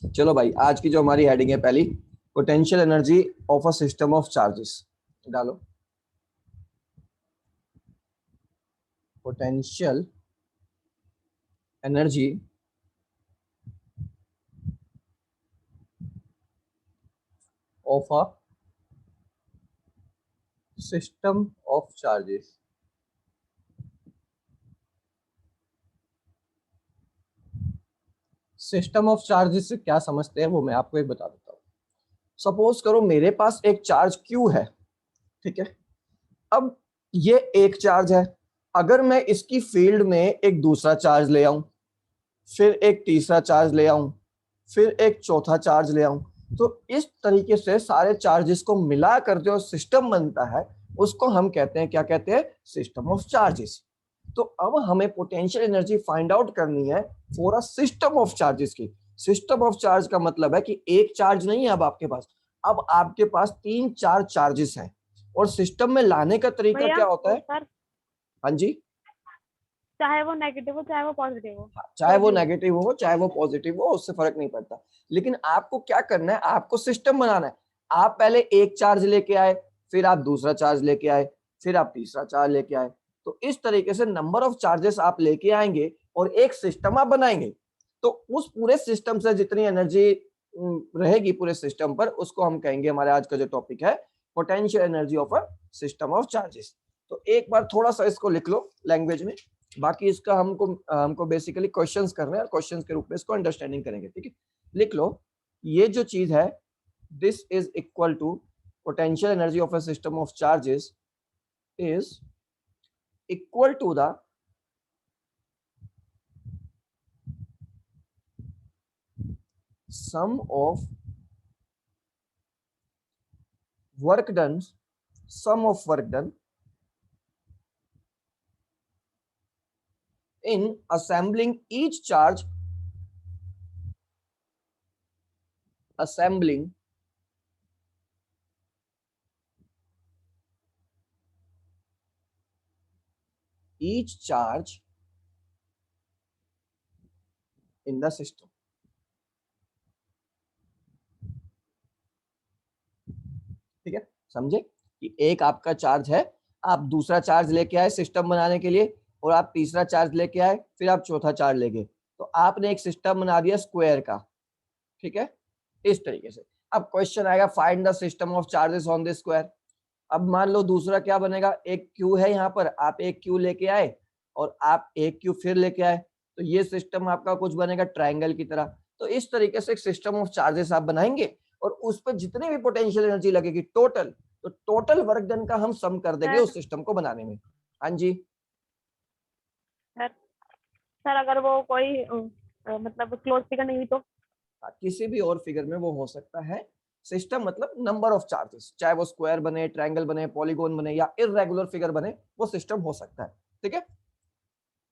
चलो भाई, आज की जो हमारी हेडिंग है पहली, potential energy of a system of charges. डालो potential energy of a system of charges. System of charges से क्या समझते हैं वो मैं आपको एक बता देता हूँ। सपोज करो मेरे पास एक चार्ज Q है, ठीक है। अब ये एक चार्ज है, अगर मैं इसकी फील्ड में एक दूसरा चार्ज ले आऊं, फिर एक तीसरा चार्ज ले आऊं, फिर एक चौथा चार्ज ले आऊं, तो इस तरीके से सारे चार्जेस को मिला कर जो सिस्टम बनता है उसको हम कहते हैं, क्या कहते हैं, सिस्टम ऑफ चार्जेस। तो अब हमें पोटेंशियल एनर्जी फाइंड आउट करनी है for a system of charges की। सिस्टम ऑफ चार्ज का मतलब है कि एक चार्ज नहीं है अब आपके पास, अब आपके पास तीन चार चार्जेस हैं। और सिस्टम में लाने का तरीका भैया क्या होता है? सर, हाँ जी। चाहे वो नेगेटिव हो चाहे वो पॉजिटिव हो, चाहे कोई वो भी हो। नेगेटिव हो चाहे वो पॉजिटिव हो, उससे फर्क नहीं पड़ता। लेकिन आपको क्या करना है, आपको सिस्टम बनाना है। आप पहले एक चार्ज लेके आए, फिर आप दूसरा चार्ज लेके आए, फिर आप तीसरा चार्ज लेके आए। तो इस तरीके से नंबर ऑफ चार्जेस आप लेके आएंगे और एक सिस्टम आप बनाएंगे। तो उस पूरे सिस्टम से जितनी एनर्जी रहेगी पूरे सिस्टम पर, उसको हम कहेंगे, हमारे आज का जो टॉपिक है, potential energy of a system of charges. तो एक बार थोड़ा सा इसको लिख लो लैंग्वेज में, बाकी इसका हमको बेसिकली क्वेश्चंस करने हैं और क्वेश्चंस के रूप में इसको अंडरस्टैंडिंग करेंगे, ठीक है। लिख लो, ये जो चीज है, this is equal to potential energy of a system of charges is equal to the sum of work done, sum of work done in assembling each charge, assembling each charge in the system। ठीक है, समझे कि एक आपका charge है, आप दूसरा charge लेके आए सिस्टम बनाने के लिए, और आप तीसरा चार्ज लेके आए, फिर आप चौथा चार्ज लेके, तो आपने एक सिस्टम बना दिया स्क्वायर का, ठीक है, इस तरीके से। अब क्वेश्चन आएगा, find the system of charges on this square. अब मान लो दूसरा क्या बनेगा, एक क्यू है यहाँ पर, आप एक क्यू लेके आए और आप एक क्यू फिर लेके आए, तो ये सिस्टम आपका कुछ बनेगा ट्रायंगल की तरह। तो इस तरीके से एक सिस्टम ऑफ चार्जेस आप बनाएंगे और उस पर जितनी भी पोटेंशियल एनर्जी लगेगी टोटल, तो टोटल वर्क डन का हम सम कर देंगे सर उस सिस्टम को बनाने में। हाँ जी। सर सर अगर वो कोई मतलब क्लोज फिगर नहीं हुई तो? किसी भी और फिगर में वो हो सकता है। सिस्टम मतलब नंबर ऑफ चार्जेस, चाहे वो स्क्वायर बने, ट्रायंगल बने, पॉलीगोन बने या इररेगुलर फिगर बने, वो सिस्टम हो सकता है, ठीक है।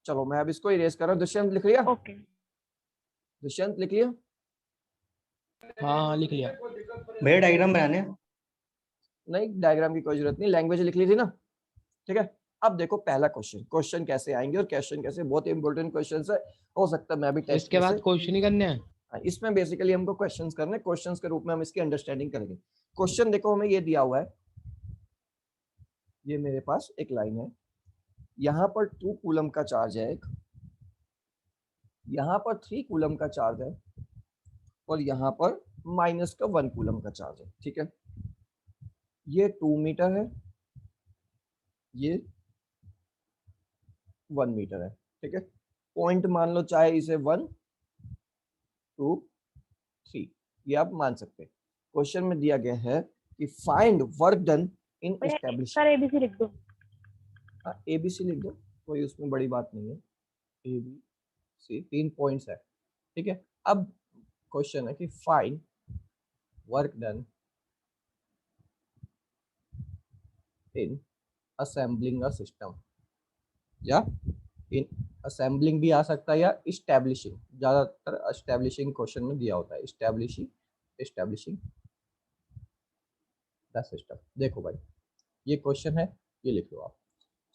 चलो मैं अब इसको इरेज कर रहा हूँ। दुष्यंत लिख लिया? ओके। दुष्यंत लिख लिया? हाँ लिख लिया। भैया डायग्राम बनाने हैं? नहीं, डायग्राम की कोई जरूरत नहीं, लैंग्वेज लिख ली थी ना, ठीक है। अब देखो पहला क्वेश्चन, क्वेश्चन कैसे आएंगे और क्वेश्चन कैसे, बहुत इंपॉर्टेंट क्वेश्चन है। हो सकता है मैं भी टेस्ट इसके बाद क्वेश्चन ही करने हैं। इसमें बेसिकली हमको क्वेश्चंस करने, क्वेश्चंस के रूप में हम इसकी अंडरस्टैंडिंग करेंगे। क्वेश्चन देखो, हमें ये दिया हुआ है, ये मेरे पास एक लाइन है, यहाँ पर 2 कूलम का चार्ज है एक, यहाँ पर 3 कूलम का चार्ज है, और यहाँ पर माइनस का 1 कूलम का चार्ज है, ठीक है। ये 2 मीटर है, ये 1 मीटर है, ठीक है। पॉइंट मान लो, चाहे इसे 1 2 3 ये आप मान सकते हैं। क्वेश्चन में दिया गया है कि find work done in establishing. Sir ABC लिख दो। एबीसी लिख दो, कोई उसमें बड़ी बात नहीं है। ए बी सी 3 पॉइंट्स है, ठीक है। अब क्वेश्चन है कि find work done in assembling a system, या इन असेंबलिंग भी आ सकता है, या इस्टेब्लिशिंग, ज्यादातर एस्टेब्लिशिंग क्वेश्चन में दिया होता है, इस्टेब्लिशिंग द सिस्टम। देखो भाई, ये क्वेश्चन है, ये लिख लो आप।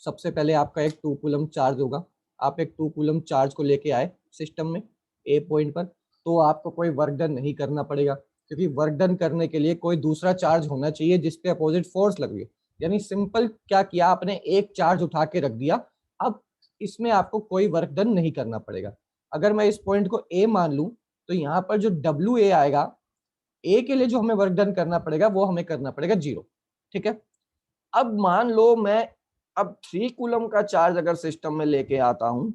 सबसे पहले आपका एक 2 कूलम चार्ज होगा, आप एक 2 कूलम चार्ज को लेके आए सिस्टम में ए पॉइंट पर, तो आपको कोई वर्क डन नहीं करना पड़ेगा, क्योंकि वर्क डन करने के लिए कोई दूसरा चार्ज होना चाहिए जिसपे अपोजिट फोर्स लग रही है। यानी सिंपल क्या किया आपने, एक चार्ज उठा के रख दिया। अब इसमें आपको कोई वर्क डन नहीं करना पड़ेगा। अगर मैं इस पॉइंट को ए मान लूं तो यहाँ पर जो डब्ल्यू ए आएगा, ए के लिए जो हमें वर्क डन करना पड़ेगा वो हमें करना पड़ेगा 0। ठीक है, अब मान लो मैं अब 3 कूलम का चार्ज अगर सिस्टम में लेके आता हूं,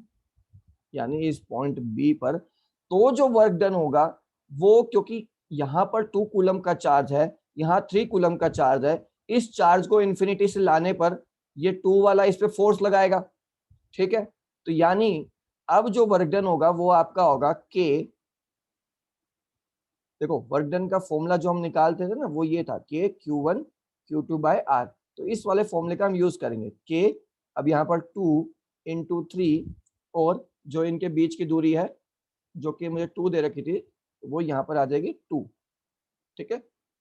यानी इस पॉइंट बी पर, तो जो वर्क डन होगा वो, क्योंकि यहाँ पर 2 कूलम का चार्ज है, यहाँ 3 कूलम का चार्ज है, इस चार्ज को इन्फिनिटी से लाने पर ये 2 वाला इस पे फोर्स लगाएगा। ठीक है, तो यानी अब जो वर्क डन होगा वो आपका होगा के, देखो वर्क डन का फॉर्मूला जो हम निकालते थे ना वो ये था के Q1 Q2 बाय आर, तो इस वाले फॉर्मूले का हम यूज करेंगे के। अब यहाँ पर 2 इंटू 3 और जो इनके बीच की दूरी है जो कि मुझे 2 दे रखी थी वो यहाँ पर आ जाएगी 2। ठीक है,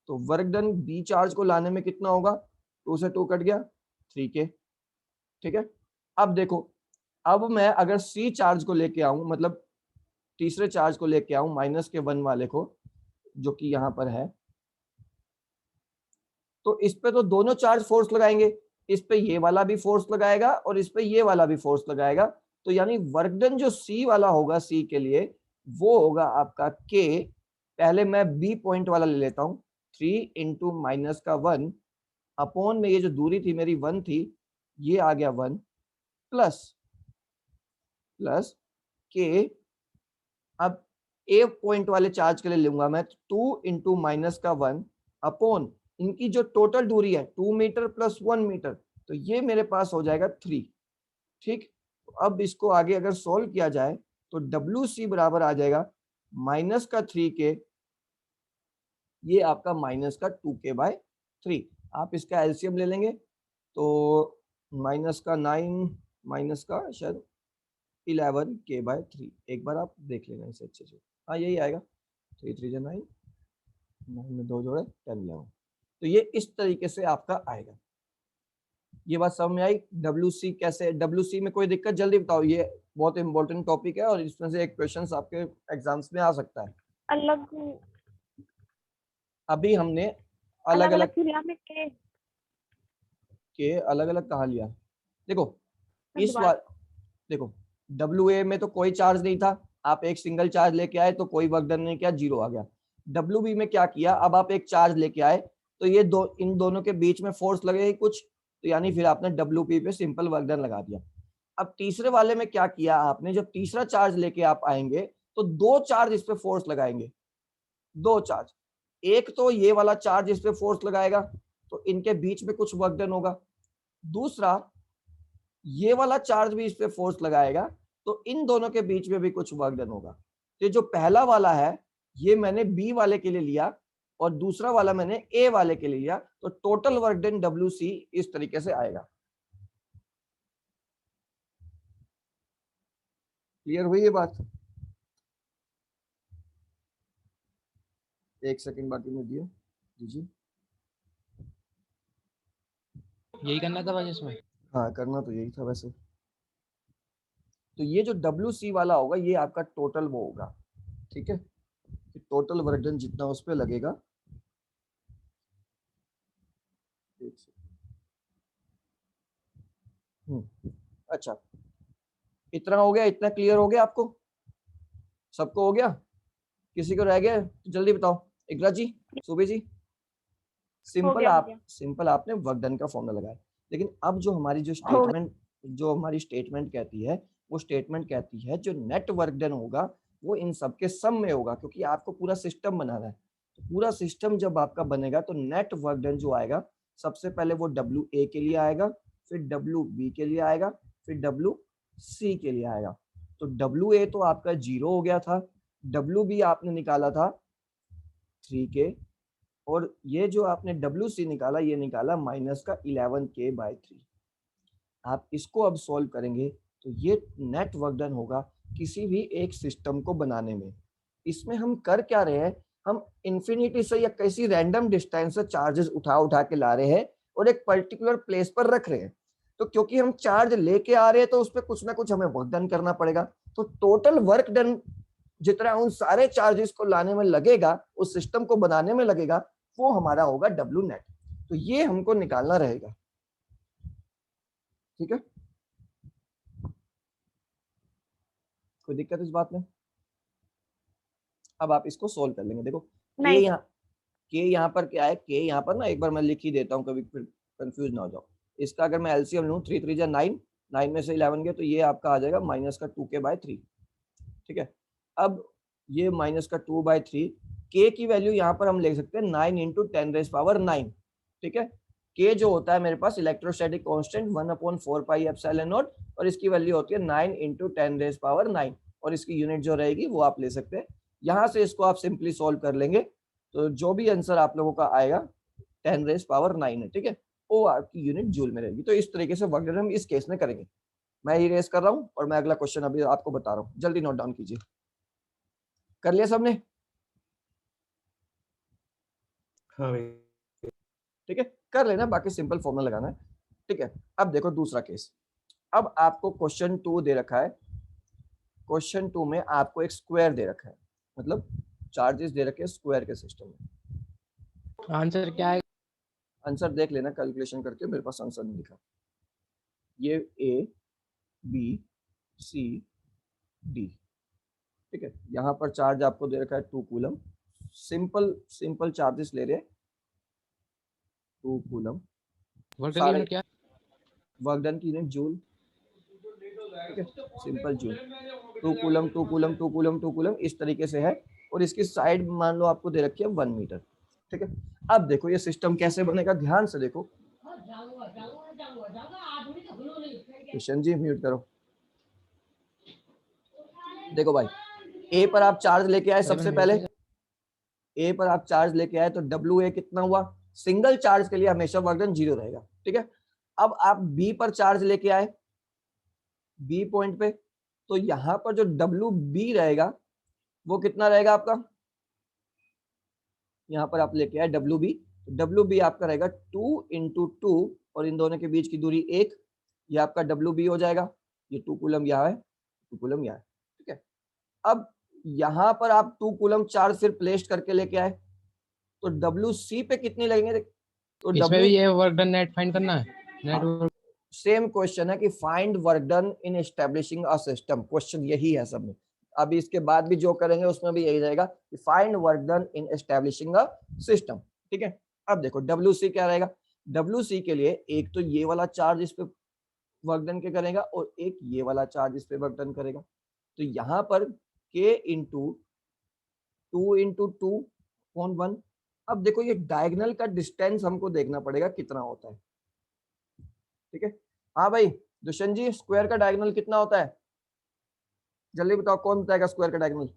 तो वर्क डन बी चार्ज को लाने में कितना होगा, 2 से 2 कट गया 3K। ठीक है, अब देखो, अब मैं अगर सी चार्ज को लेके आऊं, मतलब तीसरे चार्ज को लेके आऊं माइनस के 1 वाले को, जो कि यहाँ पर है, तो इस पे तो दोनों चार्ज फोर्स लगाएंगे, इस पे ये वाला भी फोर्स लगाएगा और इस पे ये वाला भी फोर्स लगाएगा। तो यानी वर्क डन जो सी वाला होगा सी के लिए वो होगा आपका के, पहले मैं बी पॉइंट वाला ले लेता हूं, 3 इंटू माइनस का 1 अपॉन में ये जो दूरी थी मेरी 1 थी, ये आ गया 1 प्लस के। अब ए पॉइंट वाले चार्ज के लिए लूंगा मैं 2 इंटू माइनस का 1 अपॉन इनकी जो टोटल दूरी है 2 मीटर प्लस 1 मीटर, तो ये मेरे पास हो जाएगा 3। ठीक, तो अब इसको आगे अगर सॉल्व किया जाए तो डब्ल्यू सी बराबर आ जाएगा माइनस का 3K, ये आपका माइनस का 2K बाय 3। आप इसका एलसीएम ले लेंगे तो माइनस का 9 माइनस का शायद 11K बाय 3, एक बार आप देख लेना इसे अच्छे से। हाँ यही आएगा, 3 3 9, 9 में 2 जोड़े 10 11। तो ये इस तरीके से आपका आएगा। ये बात समझ में आई? WC कैसे, WC में कोई दिक्कत जल्दी बताओ, ये बहुत इंपॉर्टेंट टॉपिक है और इसमें से एक क्वेश्चन आपके एग्जाम्स में आ सकता है। अलग अभी हमने अलग अलग अलग अलग क्रिया में के अलग अलग कहा लिया। देखो इस दोबारा बार देखो WA में तो कोई चार्ज नहीं था, आप एक सिंगल चार्ज लेके आए तो कोई वर्क डन नहीं किया, 0 आ गया। WB में क्या किया, अब आप एक चार्ज लेके आए तो ये इन दोनों के बीच में फोर्स लगेगी कुछ, तो यानी फिर आपने WP पे सिंपल वर्क डन लगा दिया। अब तीसरे वाले में क्या किया आपने, जब तीसरा चार्ज लेके आप आएंगे तो 2 चार्ज इस पे फोर्स लगाएंगे, 2 चार्ज, एक तो ये वाला चार्ज इस पे फोर्स लगाएगा तो इनके बीच में कुछ वर्क डन होगा, दूसरा ये वाला चार्ज भी इस पे फोर्स लगाएगा तो इन दोनों के बीच में भी कुछ वर्क डन होगा। तो जो पहला वाला है ये मैंने बी वाले के लिए लिया और दूसरा वाला मैंने ए वाले के लिए लिया, तो टोटल वर्क डन WC इस तरीके से आएगा। क्लियर हुई ये बात? एक सेकंड बाकी में दिए दीजिए। यही करना था बस इसमें। हाँ करना तो यही था वैसे। तो ये जो WC वाला होगा ये आपका टोटल वो होगा। ठीक है, टोटल वर्क डन जितना उस पर लगेगा। अच्छा इतना हो गया, इतना क्लियर हो गया आपको, सबको हो गया? किसी को रह गया तो जल्दी बताओ। इकरा जी, सुबह जी, हो गया मुझे। सिंपल आपने वर्क डन का फॉर्मूला लगाया। लेकिन अब जो हमारी स्टेटमेंट कहती है, वो स्टेटमेंट कहती है जो नेट वर्क डन होगा वो इन सब के सम में होगा, क्योंकि आपको पूरा सिस्टम बनाना है। तो पूरा सिस्टम जब आपका बनेगा तो नेट वर्क डन जो आएगा सबसे पहले वो WA के लिए आएगा, फिर WB के लिए आएगा, फिर WC के लिए आएगा। तो WA तो आपका 0 हो गया था, WB आपने निकाला था 3K, और ये जो आपने WC निकाला ये निकाला माइनस का 11K बाय 3। आप इसको अब सॉल्व करेंगे तो ये नेट वर्क डन होगा किसी भी एक सिस्टम को बनाने में। इसमें हम कर क्या रहे हैं, हम इन्फिनिटी से या किसी रैंडम डिस्टेंस से चार्जेस उठा उठा के ला रहे हैं और एक पर्टिकुलर प्लेस पर रख रहे हैं। तो क्योंकि हम चार्ज लेके आ रहे हैं तो उस पर कुछ ना कुछ हमें वर्क डन करना पड़ेगा। तो टोटल वर्क डन जितना उन सारे चार्जेस को लाने में लगेगा, उस सिस्टम को बनाने में लगेगा, वो हमारा होगा डब्ल्यू नेट। तो ये हमको निकालना रहेगा, ठीक है। कोई दिक्कत इस बात में? अब आप इसको सोल्व कर लेंगे। देखो नहीं के यहाँ पर क्या है, के यहाँ पर ना एक बार मैं लिख ही देता हूँ, कभी फिर कंफ्यूज ना हो जाओ। इसका अगर मैं एलसीएम लूँ 3 3 जा 9, 9 में से 11 गया तो ये आपका आ जाएगा माइनस का 2k/3, ठीक है। अब ये माइनस का 2/3, के की वैल्यू यहाँ पर हम ले सकते हैं 9 × 10⁹ ठीक है। के जो होता है मेरे पास इलेक्ट्रोस्टैटिक कांस्टेंट 1/4πε0, और इसकी वैल्यू होती है 9 × 10⁹ और इसकी यूनिट जो रहेगी वो आप ले सकते हैं। यहाँ से इसको आप सिंपली सॉल्व कर लेंगे तो जो भी आंसर आप लोगों का आएगा 10⁹ है, ठीक है, वो आपकी यूनिट जूल में रहेगी। तो इस तरीके से वर्क हम इस केस में करेंगे। मैं इरेज कर रहा हूँ और मैं अगला क्वेश्चन अभी आपको बता रहा हूँ, जल्दी नोट डाउन कीजिए। कर लिया सबने? हाँ भाई। ठीक है, कर लेना, बाकी सिंपल फॉर्मूला लगाना है, ठीक है। अब देखो दूसरा केस। अब आपको क्वेश्चन 2 दे रखा है। क्वेश्चन 2 में आपको एक स्क्वायर दे रखा है, मतलब चार्जेस दे रखे हैं स्क्वायर के सिस्टम में। आंसर क्या है? आंसर देख लेना कैलकुलेशन करके, मेरे पास आंसर नहीं लिखा। ये ए बी सी डी, ठीक है। यहाँ पर चार्ज आपको दे रखा है 2 कूलम। सिंपल चार्जेस ले रहे हैं 2 कूलम। वर्क डन यूनिट क्या है? वर्क डन की यूनिट जूल, ठीक है, simple joule. 2 coulomb 2 coulomb 2 coulomb 2 coulomb इस तरीके से है, और इसकी साइड मान लो आपको दे रखी है 1 मीटर, ठीक है। अब देखो ये सिस्टम कैसे बनेगा, ध्यान से देखो। किशन जी म्यूट करो। देखो भाई, ए पर आप चार्ज लेके आए, सबसे पहले ए पर आप चार्ज लेके आए तो डब्ल्यू ए कितना हुआ? सिंगल चार्ज के लिए हमेशा वर्क डन 0 रहेगा, ठीक है। अब आप बी पर चार्ज लेके आए, बी पॉइंट पे, तो यहां पर जो डब्ल्यू बी रहेगा वो कितना रहेगा आपका? यहां पर आप लेके आए डब्ल्यू बी आपका रहेगा 2 × 2, और इन दोनों के बीच की दूरी 1, ये आपका डब्ल्यू बी हो जाएगा। ये 2 कूलम यहाँ है, 2 कूलम यहाँ है, ठीक है। अब यहां पर आप 2 कूलम चार्ज फिर प्लेस करके लेके आए तो डब्ल्यू सी पे कितनी लगेंगे? तो इसमें भी ये वर्क डन नेट फाइंड करना है, नेट वर्क। सेम क्वेश्चन है कि find work done in establishing a system, question यही है सब में। अभी इसके बाद भी जो करेंगे उसमें भी यही रहेगा कि find work done in establishing a system, ठीक है। अब देखो डब्ल्यू सी क्या रहेगा? डब्ल्यू सी के लिए एक तो ये वाला चार्ज इस पे वर्क डन के करेगा, और एक ये वाला चार्ज इस पे वर्क डन करेगा। तो यहाँ पर k × 2 × 2/1। अब देखो ये डायगोनल का डिस्टेंस हमको देखना पड़ेगा कितना होता है, ठीक है। हाँ भाई दुष्यंत जी, स्क्वायर का डायगोनल कितना होता है? जल्दी बताओ, कौन बताएगा स्क्वायर का डायगोनल?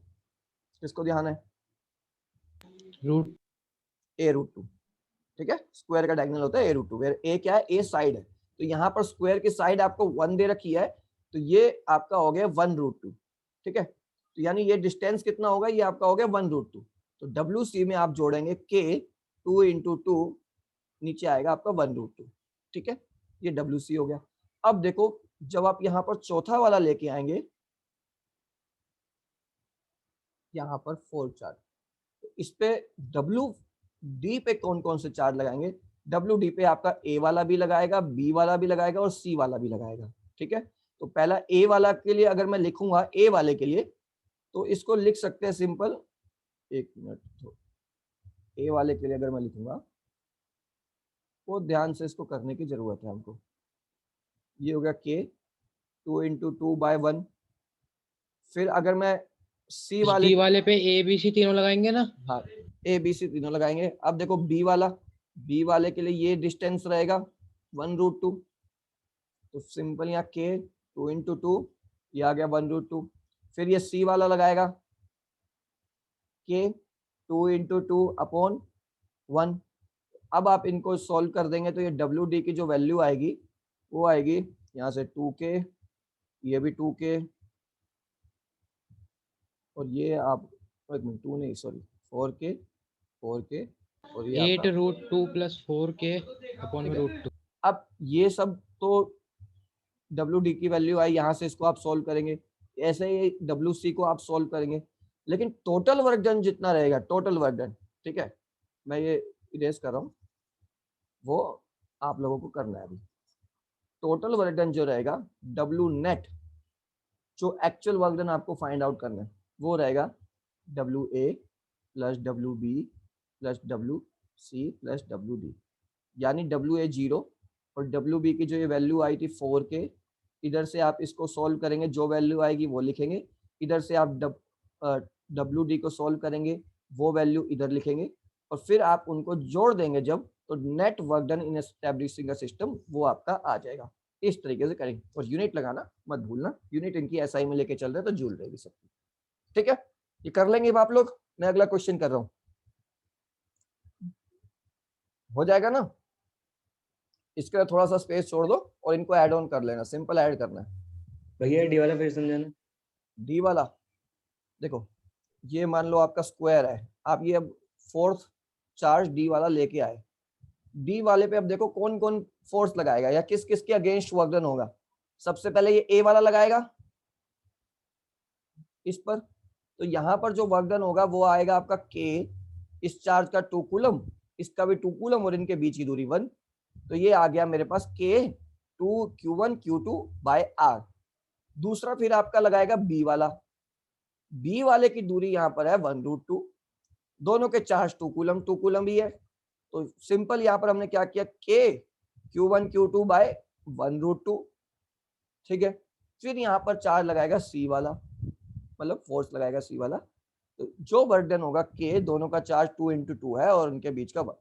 किसको ध्यान है? रूट a√2, ठीक है। स्क्वायर का डायगोनल होता है a√2, वेयर a क्या है? a साइड है। तो यहाँ पर स्क्वायर की साइड आपको 1 दे रखी है, तो ये आपका हो गया 1√2, ठीक है। तो यानी ये डिस्टेंस कितना होगा? ये आपका हो गया 1√2। तो डब्ल्यू सी में आप जोड़ेंगे k 2 × 2, नीचे आएगा आपका 1√2, ठीक है। ये डब्ल्यू सी हो गया। अब देखो जब आप यहाँ पर चौथा वाला लेके आएंगे, यहाँ पर 4 चार्ज, तो इस पे डब्ल्यू डी पे कौन कौन से चार्ज लगाएंगे? डब्ल्यू डी पे आपका ए वाला भी लगाएगा, बी वाला भी लगाएगा, और सी वाला भी लगाएगा, ठीक है। तो पहला ए वाला के लिए अगर मैं लिखूंगा, ए वाले के लिए, तो इसको लिख सकते हैं सिंपल, एक मिनट, ए वाले के लिए अगर मैं लिखूंगा वो ध्यान से इसको करने की जरूरत है हमको। ये हो गया के 2 × 2/1। फिर अगर मैं सी वाले डी वाले पे ए बी सी तीनों लगाएंगे ना? हाँ, ए बी सी तीनों लगाएंगे। अब देखो बी वाले के लिए ये डिस्टेंस रहेगा 1√2, तो सिंपल यहाँ के 2 × 2, ये आ गया 1√2। फिर ये सी वाला लगाएगा के 2 × 2/1। अब आप इनको सॉल्व कर देंगे तो ये डब्ल्यू डी की जो वैल्यू आएगी वो आएगी यहाँ से 2k, ये भी 2k, और ये आप 2 नहीं सॉरी 4k और ये 8√2 + 4k/√2। अब ये सब तो डब्ल्यू डी की वैल्यू आई, यहाँ से इसको आप सॉल्व करेंगे, ऐसे ही डब्ल्यू सी को आप सॉल्व करेंगे। लेकिन टोटल वर्क डन जितना रहेगा, टोटल वर्क डन, ठीक है, मैं ये इरेज कर रहा हूँ, वो आप लोगों को करना है अभी। टोटल वर्क डन जो रहेगा डब्ल्यू नेट, जो एक्चुअल वर्क डन आपको फाइंड आउट करना है, वो रहेगा W A plus W B plus W C plus W D, यानी डब्ल्यू ए 0 और डब्ल्यू बी की जो ये वैल्यू आई थी 4 के, इधर से आप इसको सॉल्व करेंगे, जो वैल्यू आएगी वो लिखेंगे, इधर से आप डब्ल्यू डी को सॉल्व करेंगे, वो वैल्यू इधर लिखेंगे, और फिर आप उनको जोड़ देंगे जब, तो net work done in establishing a system वो आपका आ जाएगा। इस तरीके से करेंगे, और यूनिट लगाना मत भूलना, यूनिट इनकी एसआई में लेके चल रहे तो जूल रहेगी सबकी, ठीक है, ये कर लेंगे आप लोग। मैं अगला क्वेश्चन कर रहा हूँ, हो जाएगा ना, इसके लिए थोड़ा सा स्पेस छोड़ दो और इनको ऐड ऑन कर लेना, सिंपल ऐड करना है। भैया डी वाला फिर समझाना। डी वाला देखो, ये मान लो आपका स्क्वायर है, आप ये अब फोर्थ चार्ज डी वाला लेके आए, डी वाले पे अब देखो कौन कौन फोर्स लगाएगा या किस किस के अगेंस्ट वर्क डन होगा। सबसे पहले ये ए वाला लगाएगा इस पर, तो यहाँ पर जो वर्क डन होगा वो आएगा आपका के, इस चार्ज का 2 कूलम, इसका भी 2 कूलम, और इनके बीच की दूरी 1, तो ये आ गया मेरे पास के 2 Q1 Q2 बाय आर। दूसरा फिर आपका लगाएगा बी वाला, बी वाले की दूरी यहाँ पर है 1√2, दोनों के चार्ज 2 कूलम, 2 कूलम भी है, तो सिंपल यहाँ पर हमने क्या किया, के Q1 Q2 बाय 1√2, ठीक है। फिर यहाँ पर चार्ज लगाएगा सी वाला, मतलब फोर्स लगाएगा सी वाला, तो जो वर्क डन होगा के, दोनों का चार्ज 2 × 2 है और उनके बीच का वर्क।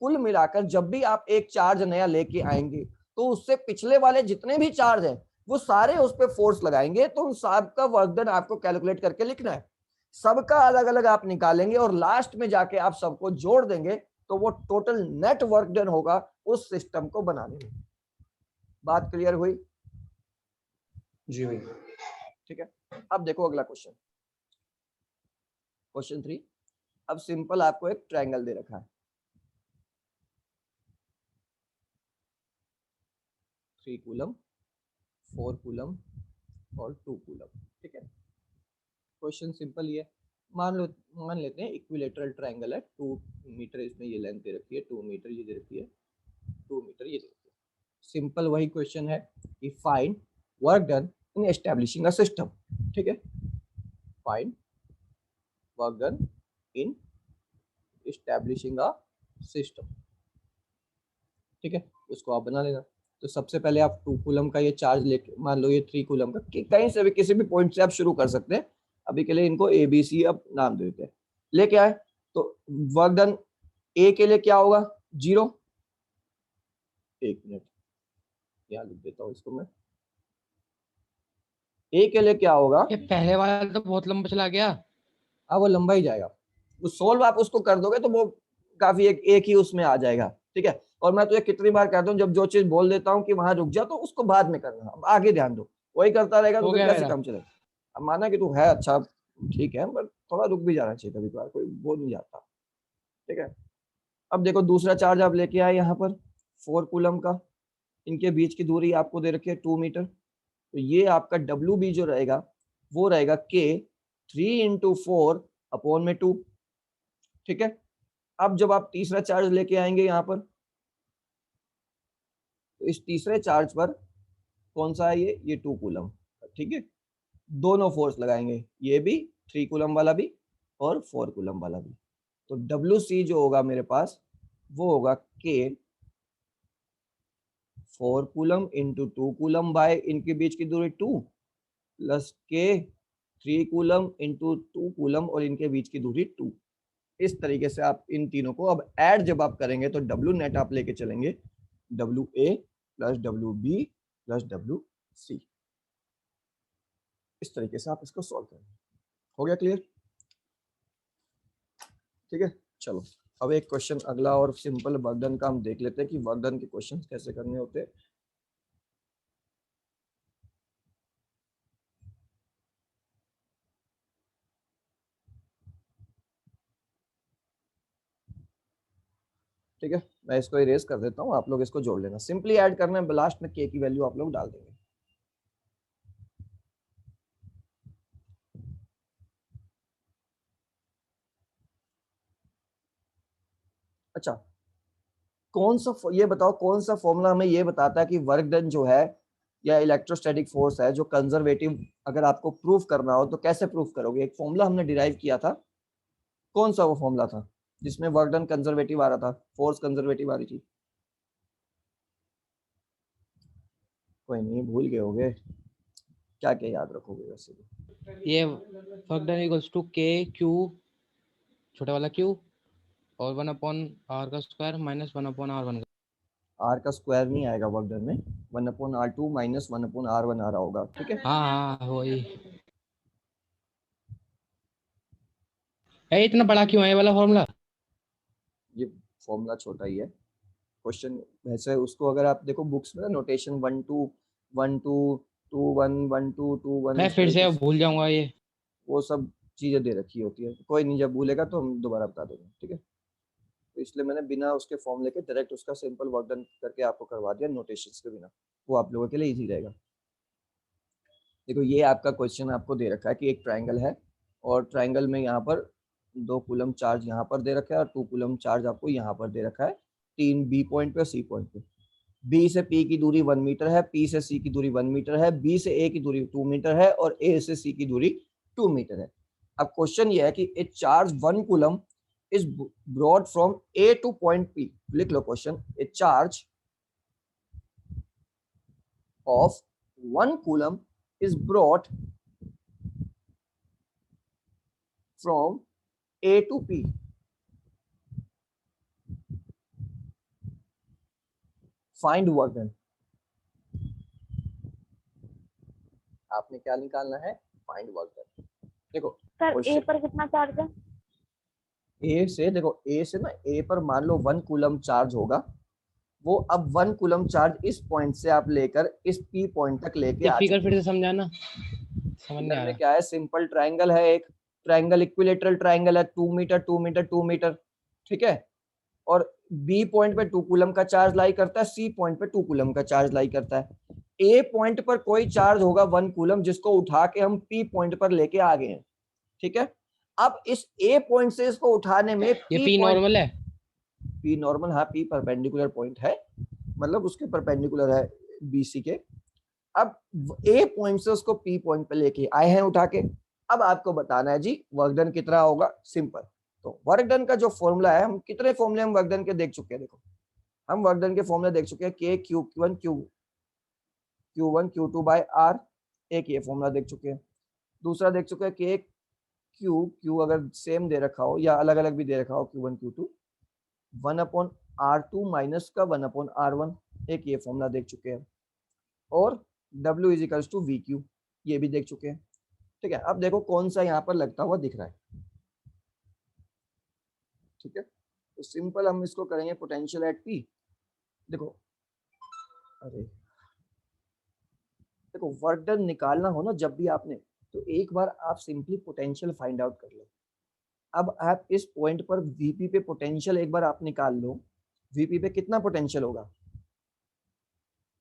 कुल मिलाकर जब भी आप एक चार्ज नया लेके आएंगे तो उससे पिछले वाले जितने भी चार्ज हैं वो सारे उस पर फोर्स लगाएंगे, तो उन सबका वर्क डन आपको कैलकुलेट करके लिखना है, सबका अलग अलग आप निकालेंगे और लास्ट में जाके आप सबको जोड़ देंगे, तो वो टोटल नेट वर्क डन होगा उस सिस्टम को बनाने में। बात क्लियर हुई? जी भैया। ठीक है, अब देखो अगला क्वेश्चन, क्वेश्चन 3। अब सिंपल आपको एक ट्रायंगल दे रखा है, 3 कूलम, 4 कूलम और 2 कूलम, ठीक है। क्वेश्चन सिंपल ही है, मान लेते हैं इक्विलेटरल ट्रायंगल है, 2 मीटर इसमें ये लेंथ दे रखी है, 2 मीटर ये दे रखी है, 2 मीटर ये दे रखी है। सिंपल वही क्वेश्चन है कि find work done in establishing a system, ठीक है, find work done in establishing a system, ठीक है, उसको आप बना लेना। तो सबसे पहले आप 2 कूलम का ये चार्ज लेके, मान लो ये 3 कूलम का, कहीं से भी किसी भी पॉइंट से आप शुरू कर सकते हैं, अभी के लिए इनको ए बी सी अब नाम देते हैं, लेके आए, तो वर्क डन ए के लिए क्या होगा 0, 1 मिनट यहाँ लिख देता हूँ इसको मैं, ए के लिए क्या होगा, ये पहले वाला तो बहुत लंबा चला गया। अब वो लंबा ही जाएगा, वो सोल्व आप उसको कर दोगे तो वो काफी एक ही उसमें आ जाएगा, ठीक है। और मैं तुझे कितनी बार कहता हूँ, जब जो चीज बोल देता हूँ कि वहां रुक जा, तो उसको बाद में करना, अब आगे ध्यान दो, वही करता रहेगा तो हो फिर गया कैसे मेरा। काम चलेगा। अब माना कि तू है अच्छा, ठीक है, बट थोड़ा रुक भी जाना चाहिए कभी कभार, कोई बोल नहीं जाता, ठीक है। अब देखो दूसरा चार्ज आप लेके आए यहाँ पर 4 कूलम का, इनके बीच की दूरी आपको दे रखी है 2 मीटर, तो ये आपका डब्ल्यू बी जो रहेगा वो रहेगा के 3 × 4 अपॉन में 2, ठीक है। अब जब आप तीसरा चार्ज लेके आएंगे यहाँ पर, तो इस तीसरे चार्ज पर कौन सा है ये 2 कूलम, ठीक है, दोनों फोर्स लगाएंगे, ये भी 3 कूलम वाला भी और 4 कूलम वाला भी, तो डब्ल्यू सी जो होगा मेरे पास वो होगा के 4 कूलम इंटू 2 कूलम बाय इनके बीच की दूरी 2 प्लस के 3 कूलम इंटू 2 कूलम और इनके बीच की दूरी 2। इस तरीके से आप इन तीनों को अब ऐड जब आप करेंगे तो डब्ल्यू नेट आप लेके चलेंगे, W A plus W B plus W C, इस तरीके से आप इसको सॉल्व करेंगे। हो गया क्लियर? ठीक है, चलो अब एक क्वेश्चन अगला और सिंपल वर्क डन का हम देख लेते हैं कि वर्क डन के क्वेश्चन कैसे करने होते हैं। ठीक है, मैं इसको इरेज कर देता हूँ, आप लोग इसको जोड़ लेना, सिंपली ऐड करना है, लास्ट में के की वैल्यू आप लोग डाल देंगे। अच्छा, कौन सा ये बताओ कौन सा फॉर्मूला हमें ये बताता है कि वर्क डन जो है या इलेक्ट्रोस्टैटिक फोर्स है जो कंजर्वेटिव, अगर आपको प्रूफ करना हो तो कैसे प्रूफ करोगे? एक फॉर्मूला हमने डिराइव किया था, कौन सा वो फॉर्मूला था जिसमें वर्क डन कंजर्वेटिव आ रहा था, फोर्स कंजर्वेटिव आ रही थी? कोई नहीं, भूल गए होगे, क्या क्या याद रखोगे वैसे भी? ये वर्क डन इक्वल्स टू के क्यू, छोटा वाला क्यू, और 1/r का स्क्वायर माइनस 1/r1 का। आर का स्क्वायर नहीं आएगा वर्क डन में, 1/r2 माइनस 1/r1 आ रहा होगा, ठीक है। हाँ हाँ वही है। इतना बड़ा क्यों है ये वाला फॉर्मूला? ये फॉर्मूला छोटा ही है। क्वेश्चन वैसे उसको अगर आप देखो बुक्स में ना, नोटेशन 1 2 1 2 2 1 1 2 2 1 मैं इस फिर तरीके से से भूल जाऊंगा ये। वो सब चीजें दे रखी होती है। कोई नहीं, जब भूलेगा तो हम दोबारा बता देंगे, ठीक है। तो इसलिए मैंने बिना उसके फॉर्मूले के डायरेक्ट उसका सिंपल वर्क डन करके आपको करवा दिया नोटेशंस के बिना, वो आप लोगों के लिए इजी रहेगा। देखो ये आपका क्वेश्चन आपको दे रखा है कि एक ट्राइंगल है और ट्राइंगल में यहाँ पर 2 कूलम चार्ज यहाँ पर दे रखा है और 2 कूलम चार्ज आपको यहाँ पर दे रखा है, 3 बी पॉइंट पे और सी पॉइंट पे। बी से पी की दूरी 1 मीटर है, पी से सी की दूरी 1 मीटर है, बी से ए की दूरी 2 मीटर है और ए से सी की दूरी 2 मीटर है। अब क्वेश्चन ये है कि a charge 1 coulomb is brought from A to point P. लिख लो question, a charge of 1 coulomb is brought from A to P. Find work done. आपने क्या निकालना है? Find work done. देखो सर ए पर कितना चार्ज है? ए से, देखो ए से ना, ए पर मान लो 1 कूलम चार्ज होगा, वो अब 1 कूलम चार्ज इस पॉइंट से आप लेकर इस पी पॉइंट तक लेके ये आ फिगर चुके फिर हैं। से समझाना, समझ नहीं फिगर आ में रहा। क्या है? सिंपल ट्राइंगल है, एक ट्राइंगल इक्विलेटरल ट्राइंगल है, 2 मीटर 2 मीटर 2 मीटर, ठीक है। और बी पॉइंट पे 2 कूलम का चार्ज लाई करता है, सी पॉइंट पे 2 कूलम का चार्ज लाई करता है। ए पॉइंट पर कोई चार्ज होगा 1 कूलम, जिसको उठा के हम पी पॉइंट पर लेके आ गए हैं, ठीक है। अब इस ए पॉइंट से इसको उठाने में ये पी पी पॉइंट, नॉर्मल है। पी नॉर्मल, हाँ पी परपेंडिकुलर पॉइंट है, मतलब उसके परपेंडिकुलर है बीसी के। अब ए पॉइंट से उसको पी पॉइंट पे लेके आए हैं उठा के। अब आपको बताना है जी वर्क डन कितना होगा। सिंपल, तो वर्क डन का जो फॉर्मूला है, हम कितने फॉर्मूले हम वर्क डन के देख चुके हैं? देखो हम वर्क डन के फॉर्मूले देख चुके हैं, के Q Q1 Q1 Q2 bye are, एक ये फॉर्मूला देख चुके हैं। दूसरा देख चुके हैं के क्यू अगर सेम दे रखा हो या अलग अलग भी दे रखा हो, Q1 Q2 1/r2 माइनस का 1/r1, एक ये फॉर्मूला देख चुके हैं। और W is equals to V Q, ये भी देख चुके हैं, ठीक है। अब देखो कौन सा यहाँ पर लगता हुआ दिख रहा है, ठीक है। तो सिंपल हम इसको करेंगे पोटेंशियल एट पी। देखो, अरे देखो वर्क डन निकालना हो ना जब भी आपने, तो एक बार आप सिंपली पोटेंशियल फाइंड आउट कर लो। अब आप इस पॉइंट पर वीपी पे पोटेंशियल एक बार आप निकाल लो, वीपी पे कितना पोटेंशियल होगा?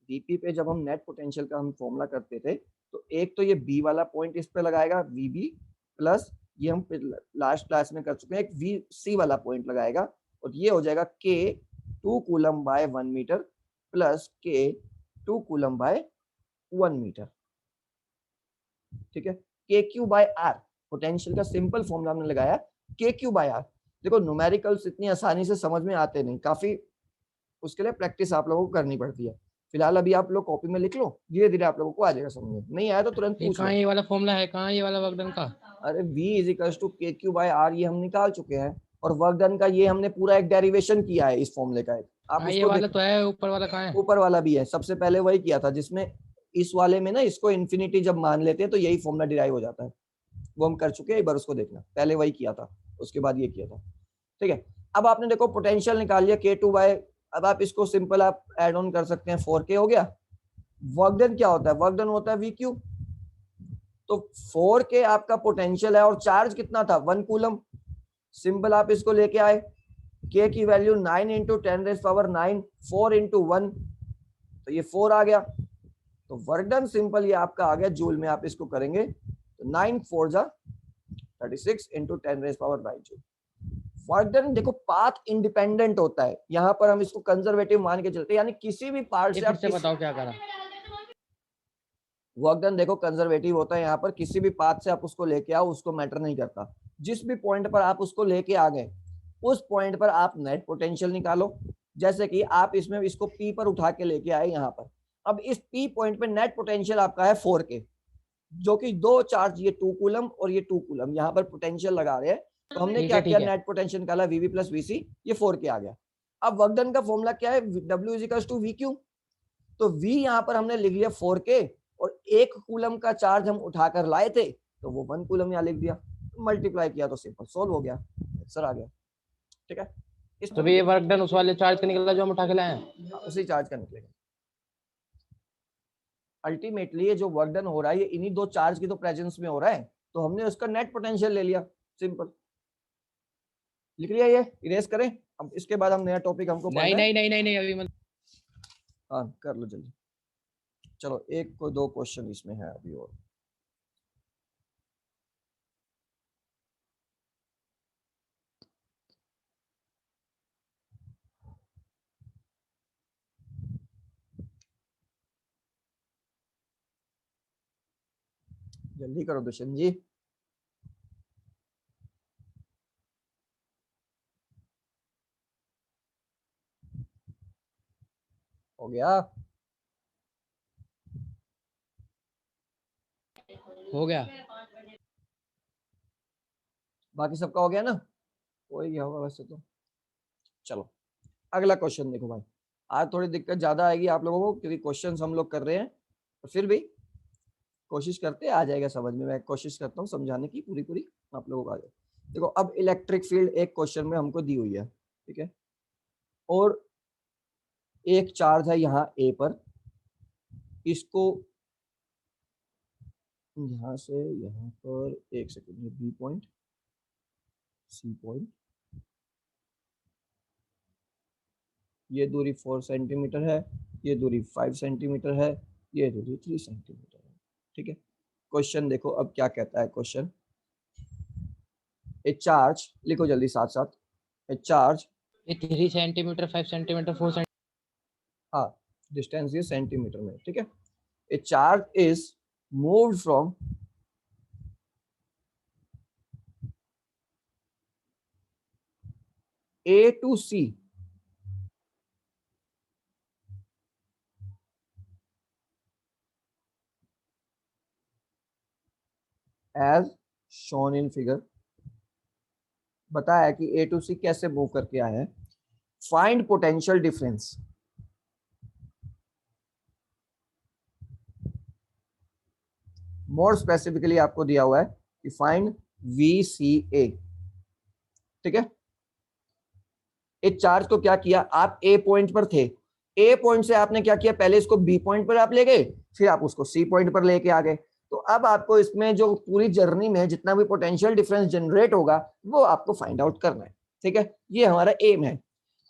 वीपी पे जब हम नेट पोटेंशियल का हम फॉर्मूला करते थे, तो एक तो ये बी वाला पॉइंट इस पे लगाएगा वीबी, प्लस ये हम लास्ट क्लास में कर चुके हैं एक वी सी वाला पॉइंट लगाएगा, और ये हो जाएगा के 2 कूलम बाय 1 मीटर प्लस के 2 कूलम बाय 1 मीटर, ठीक है। के क्यू बाय आर, पोटेंशियल का सिंपल फॉर्मूला हमने लगाया के क्यू बाय आर। देखो न्यूमेरिकल्स इतनी आसानी से समझ में आते नहीं, काफी उसके लिए प्रैक्टिस आप लोगों को करनी पड़ती है। फिलहाल अभी आप लोग कॉपी में लिख लो, धीरे धीरे आप लोगों को आ जाएगा समझ में, नहीं आया तो तुरंत ये पूछ लो। कहाँ ये वाला फॉर्मूला है, कहाँ ये वाला वर्क डन का? अरे v इज इक्वल्स टू के क्यू बाय आर, ये हम निकाल चुके हैं, और वर्क डन का ये हमने पूरा एक डेरिवेशन किया है इस फॉर्मूले का। एक आप हाँ ये उसको वाला देख, तो है, ऊपर वाला कहाँ है? ऊपर वाला भी है, सबसे पहले वही किया था, जिसमें इस वाले में ना इसको इन्फिनिटी जब मान लेते हैं तो यही फॉर्मूला डिराइव हो जाता है, वो हम कर चुके हैं, एक बार उसको देखना, पहले वही किया था उसके बाद ये किया था, ठीक है। अब आपने देखो पोटेंशियल निकाल लिया के टू बाय, अब आप इसको सिंपल आप एड ऑन कर सकते हैं, 4k हो गया। वर्क डन क्या होता है? वर्क डन होता है वी क्यू, तो 4k आपका पोटेंशियल है और चार्ज कितना था? 1 कूलम। सिंपल आप इसको लेके आए, k की वैल्यू 9 इंटू 10⁹9, 4 इंटू 1, तो ये 4 आ गया। तो वर्क डन सिंपल ये आपका आ गया जूल में, आप इसको करेंगे तो 9 4 जा 36 इंटू 10⁹9 जूल। वर्क डन देखो पाथ इंडिपेंडेंट होता है, यहाँ पर हम इसको कंजर्वेटिव मान के चलते हैं, यानी किसी भी पार्ट ये से फिर आप से बताओ क्या करा। वर्क डन देखो कंजर्वेटिव होता है, यहाँ पर किसी भी पाथ से आप उसको लेके आओ उसको मैटर नहीं करता, जिस भी पॉइंट पर आप उसको लेके आ गए उस पॉइंट पर आप नेट पोटेंशियल निकालो। जैसे कि आप इसमें इसको पी पर उठा के लेके आए यहाँ पर, अब इस पी पॉइंट पे नेट पोटेंशियल आपका है 4K, जो कि दो चार्ज ये 2 कूलम और ये 2 कूलम यहाँ पर पोटेंशियल लगा रहे हैं, तो हमने ठीक क्या है, किया ठीक है। नेट पोटेंशियल निकाला VV प्लस VC, ये 4K आ गया। अब वर्क डन का फॉर्मूला क्या है, W is equals to VQ, तो V यहाँ पर हमने लिख लिया 4K और 1 कूलम का चार्ज हम उठाकर लाए थे तो वो 1 कूलम यहाँ लिख दिया, मल्टीप्लाई किया तो सिंपल सोल्व हो गया, आंसर आ गया। ठीक है, इस तो ये वर्क डन उस वाले चार्ज का निकला जो हम उठा के लाए हैं। उसी चार्ज का निकलेगा। अल्टीमेटली ये जो वर्क डन हो रहा है ये इन्हीं दो चार्ज की तो प्रेजेंस में हो रहा है, तो हमने उसका नेट पोटेंशियल ले लिया, सिंपल लिख लिया। ये इरेज करें, अब इसके बाद हम नया टॉपिक हमको पढ़ना नहीं है। नहीं नहीं नहीं नहीं अभी मत। हाँ कर लो जल्दी, चलो एक को दो क्वेश्चन इसमें है अभी और। जल्दी करो दुष्यंत जी। हो गया, हो गया। बाकी सबका हो गया ना, कोई गया होगा वैसे तो। चलो अगला क्वेश्चन देखो भाई, आज थोड़ी दिक्कत ज्यादा आएगी आप लोगों को क्योंकि क्वेश्चंस हम लोग कर रहे हैं, तो फिर भी कोशिश करते आ जाएगा समझ में, मैं कोशिश करता हूँ समझाने की पूरी पूरी आप लोगों को आ जाए। देखो अब इलेक्ट्रिक फील्ड एक क्वेश्चन में हमको दी हुई है, ठीक है, और एक चार्ज है यहाँ ए पर, इसको यहाँ से यहाँ पर एक second, B point C point, ये दूरी 4 सेंटीमीटर है, ये दूरी 5 सेंटीमीटर है, ये दूरी 3 सेंटीमीटर है। ठीक है, क्वेश्चन देखो अब क्या कहता है क्वेश्चन, ए चार्ज लिखो जल्दी साथ साथ, ए चार्ज, ये 3 सेंटीमीटर 5 सेंटीमीटर 4 सेंटीमीटर, हाँ डिस्टेंस ये सेंटीमीटर में, ठीक है। A charge is moved from A to C as shown in figure, बताया कि ए टू सी कैसे मूव करके आया है, find potential difference, more specifically आपको दिया हुआ है कि फाइंड VCA, ठीक है। इस चार्ज को क्या किया, आप ए पॉइंट पर थे, ए पॉइंट से आपने क्या किया, पहले इसको बी पॉइंट पर आप ले गए, फिर आप उसको सी पॉइंट पर लेके आ गए, तो अब आपको इसमें जो पूरी जर्नी में जितना भी पोटेंशियल डिफरेंस जनरेट होगा वो आपको फाइंड आउट करना है, ठीक है, ये हमारा एम है।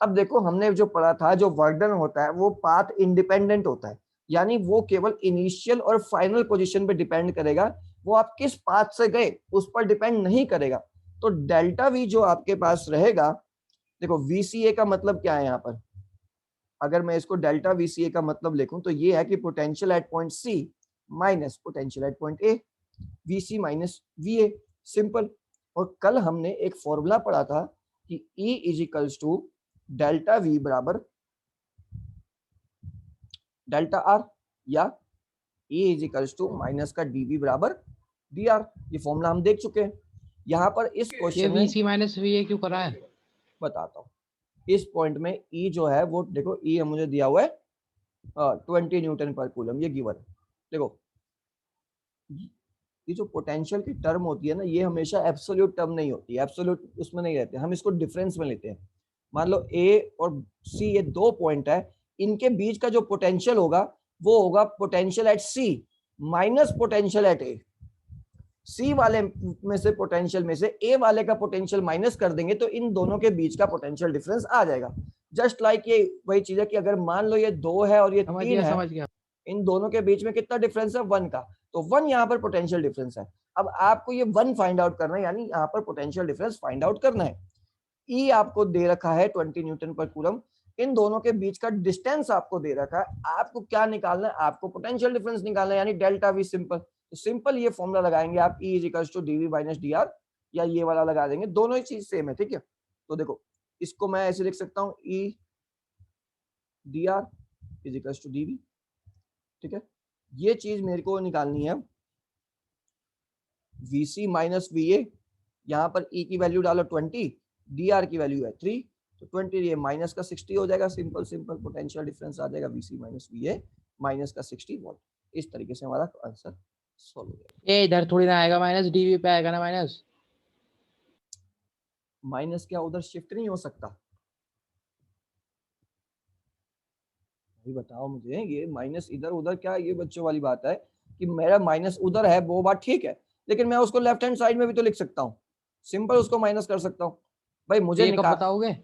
अब देखो हमने जो पढ़ा था, जो वर्क डन होता है वो पाथ इंडिपेंडेंट होता है, यानी वो केवल इनिशियल और फाइनल पोजीशन पे डिपेंड करेगा, वो आप किस पाथ से गए उस पर डिपेंड नहीं करेगा। तो डेल्टा वी जो आपके पास रहेगा, देखो VCA का मतलब क्या है यहाँ पर, अगर मैं इसको डेल्टा VCA का मतलब लिखूं तो ये है कि potential at point C minus potential at point A, VC minus VA, simple. और कल हमने एक फॉर्मूला पढ़ा था कि E is equals to delta V बराबर डेल्टा R, या E is equals to minus का dV बराबर dr, ये फॉर्मूला हम देख चुके हैं। यहाँ पर इस ये क्वेश्चन में VC माइनस VA क्यों करा है बताता हूँ। इस पॉइंट में E जो है वो देखो, E मुझे दिया हुआ है 20 न्यूटन पर कूलम, ये गिवन। देखो ये जो पोटेंशियल की टर्म होती है ना, ये हमेशा एब्सोल्यूट टर्म नहीं होती, एब्सोल्यूट उसमें नहीं रहते, हम इसको डिफरेंस में लेते हैं। मान लो A और C ये दो पॉइंट है, इनके बीच का जो पोटेंशियल होगा वो होगा potential at C minus potential eight A। C वाले में से पोटेंशियल में से A वाले का पोटेंशियल माइनस कर देंगे तो इन दोनों के बीच का पोटेंशियल डिफरेंस आ जाएगा। जस्ट लाइक ये वही चीज है कि अगर मान लो ये 2 है और ये 3 है, समझ गया। इन दोनों के बीच में कितना डिफरेंस है, 1 का, तो 1 यहाँ पर पोटेंशियल डिफरेंस है। अब आपको ये 1 फाइंड आउट करना है, यानी यहाँ पर पोटेंशियल डिफरेंस फाइंड आउट करना है। ई आपको दे रखा है 20 न्यूटन पर कूलम, इन दोनों के बीच का डिस्टेंस आपको दे रखा है, आपको क्या निकालना है, आपको पोटेंशियल डिफरेंस निकालना है, यानी डेल्टा वी सिंपल। तो सिंपल ये फॉर्मूला लगाएंगे आप, E is equals to dv minus dr, या ये वाला लगा देंगे, दोनों ही चीज सेम है, ठीक है। तो देखो इसको मैं ऐसे लिख सकता हूँ, E dr is equals to dv, ठीक है। ये चीज मेरे को निकालनी है, vc माइनस va, यहाँ पर E की वैल्यू डालो 20, dr की वैल्यू है 3, तो 20 ये माइनस का 60 हो जाएगा, सिंपल सिंपल पोटेंशियल डिफरेंस आ जाएगा vc माइनस va माइनस का 60 वोल्ट। इस तरीके से हमारा आंसर सॉल्व हो जाएगा। ये इधर थोड़ी ना आएगा माइनस, डीवी पे आएगा ना माइनस। माइनस क्या उधर शिफ्ट नहीं हो सकता? अभी बताओ मुझे, ये माइनस इधर उधर क्या, ये बच्चों वाली बात है कि मेरा माइनस उधर है, वो बात ठीक है, लेकिन मैं उसको लेफ्ट हैंड साइड में भी तो लिख सकता हूँ, सिंपल उसको माइनस कर सकता हूँ भाई। मुझे ये कब निकाल, बताओगे?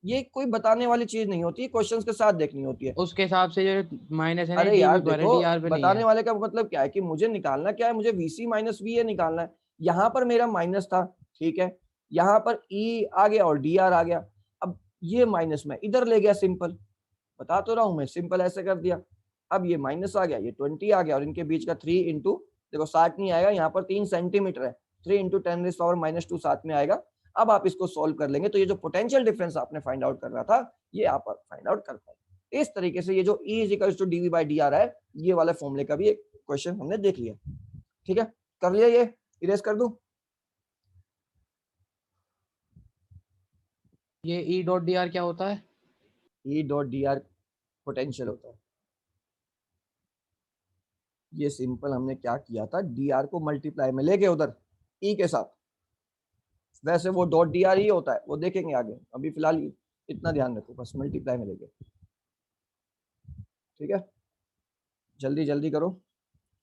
ये कोई बताने वाली चीज नहीं होती है, क्वेश्चंस के साथ देखनी होती है। उसके हिसाब से जो माइनस है ना, अरे यार डीवी पर है, देखो, डीआर पे नहीं बताने है। वाले का मतलब क्या है कि मुझे निकालना क्या है, मुझे VC माइनस VA निकालना है। यहाँ पर मेरा माइनस था, ठीक है, यहाँ पर E आ गया और DR आ गया, अब ये माइनस में इधर ले गया, सिंपल बता तो रहा हूं मैं, सिंपल ऐसे कर दिया। अब ये माइनस आ गया, ये 20 आ गया, और इनके बीच का 3 इंटू, देखो 60 नहीं आएगा, यहाँ पर 3 सेंटीमीटर है, 3 इंटू 10⁻⁻2 साथ में आएगा। अब आप इसको सॉल्व कर लेंगे तो ये जो पोटेंशियल डिफरेंस आपने फाइंड आउट करना था, ये आप फाइंड आउट कर पाएंगे। इस तरीके से ये जो E is equals to dv by dr है, ये वाले फॉर्मूले का भी एक क्वेश्चन हमने देख लिया, ठीक है। कर लिया, ये इरेज कर दूं? ये ई डॉट डी आर क्या होता है? E डॉट dr पोटेंशियल होता है। ये सिंपल हमने क्या किया था, dr को मल्टीप्लाई में लेके उधर E के साथ, वैसे वो डॉट dr ही होता है, वो देखेंगे आगे, अभी फिलहाल इतना ध्यान रखो बस, मल्टीप्लाई में लेके, ठीक है। जल्दी जल्दी करो,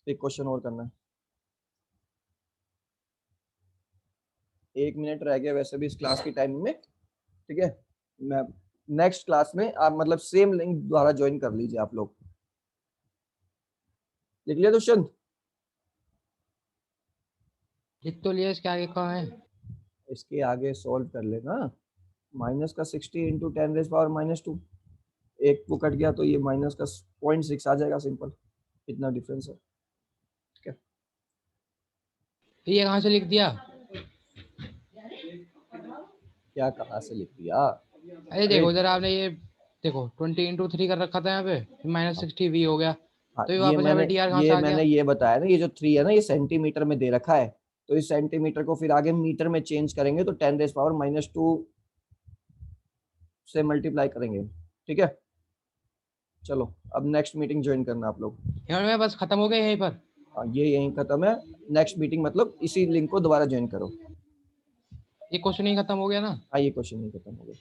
एक क्वेश्चन और करना है, 1 मिनट रह गया वैसे भी इस क्लास की टाइमिंग में, ठीक है। मैं नेक्स्ट क्लास में आप मतलब सेम लिंक द्वारा ज्वाइन कर लीजिए आप लोग। लिख लिया दुष्यंत? लिख तो लिया, इसके आगे कहाँ है? इसके आगे सॉल्व कर लेना, माइनस का 60 इंटू 10⁻⁻2, एक को कट गया तो ये माइनस का 0.6 आ जाएगा, सिंपल इतना डिफरेंस है, ठीक है। ये कहाँ से लिख दिया? क्या कहाँ से लिख दिया? अरे देखो इधर आपने ये देखो 20 इंटू 3 कर रखा था, यहाँ पे माइनस 60 वी हो गया, हाँ, तो ये वापस यहाँ पे डी आर कहाँ से आ गया? ये बताया ना, ये जो 3 है ना, ये सेंटीमीटर में दे रखा है, तो इस सेंटीमीटर को फिर आगे मीटर में चेंज करेंगे तो 10⁻⁻2 से मल्टीप्लाई करेंगे, ठीक है। चलो अब नेक्स्ट मीटिंग ज्वाइन करना आप लोग। यहाँ में बस खत्म हो गया यहीं पर। हाँ, ये यहीं खत्म है, नेक्स्ट मीटिंग मतलब इसी लिंक को दोबारा ज्वाइन करो। ये क्वेश्चन ही खत्म हो गया ना? हाँ, ये क्वेश्चन नहीं खत्म हो गया।